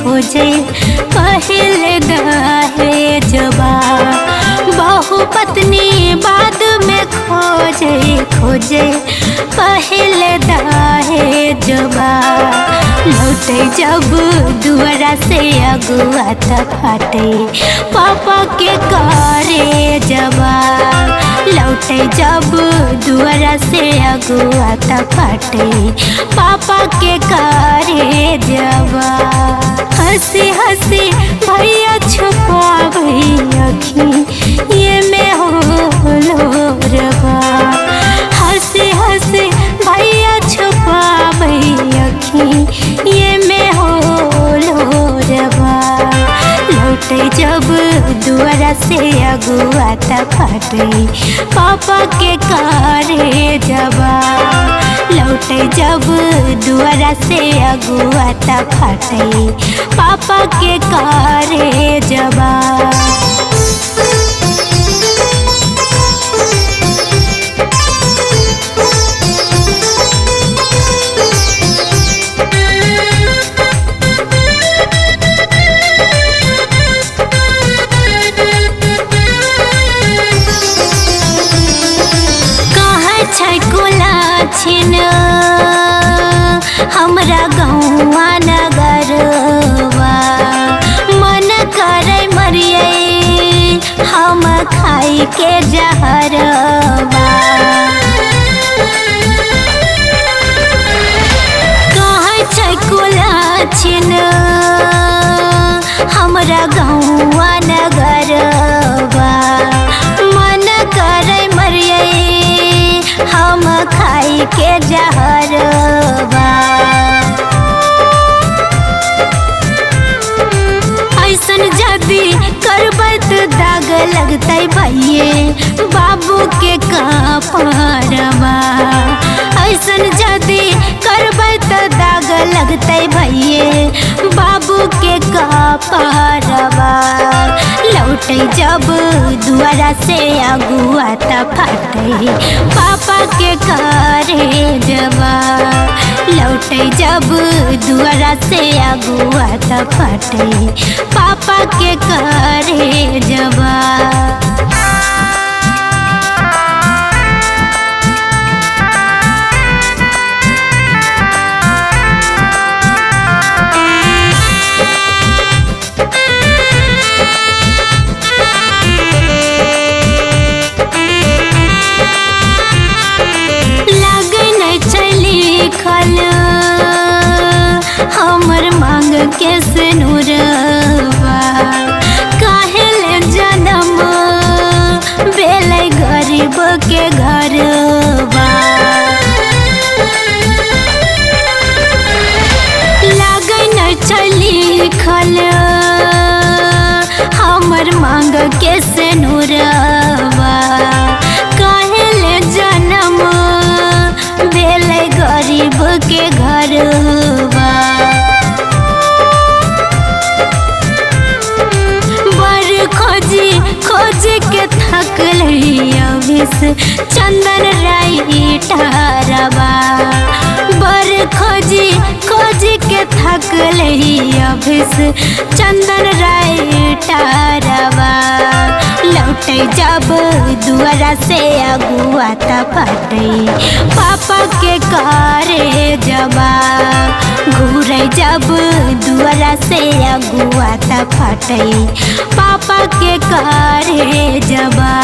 खोजे पहले दहेजवा। बहु पत्नी बाद में खोजे पहले दहेजवा। लौटे जब दुआरा से अगुआ त फाटे पापा के करे जवा। लौटे जब दुआरा से अगुआ त फाटे पापा के करे जवा। हंसी हंसी भैया छुपावे अखी ये में हो रवा। हंसी हंसी भैया छुपावे अखी ये में हो रवा। लौटे जब दुआरा से अगुआ त फाटे पापा के करे जवा। लौटे जब दुआरा से अगुआ त फाटे पापा के करे जवा। हमरा गौवा नगरवा मन करे मरिए हम खाई के जहरवा। कहाँ छै कुलाछिन हमरा गौवा नगरवा मन करे मरिए हम खाई के जहरवा। ऐसन जदी करबै त दाग लगतै भैये बाबू के कपारवा। ऐसन जदी करबै त दाग लगतै भैये बाबू के कपारवा। लौटे जब दुआरा से अगुआ त फाटे पापा के करे जवा। लौटे जब दुआरा से अगुआ त फाटे पापा के करे जवा। हमर मांग के सिनुरवा काहेले जन्म बेले गरीब के घरवा। लागै न चली खल हमर मांग के सिनुरवा काहेले जन्म बेले गरीब के घरवा। खोज के थकल अभिस चंदन राई टारवा। बर खोज के थकल अभिस चंदन राई टारवा। लौटे जब दुआरा से अगुआ त फाटे पापा के करे जवा। घूरे जब दुआरा से अगुआ त फाटे पापा के करे जवा।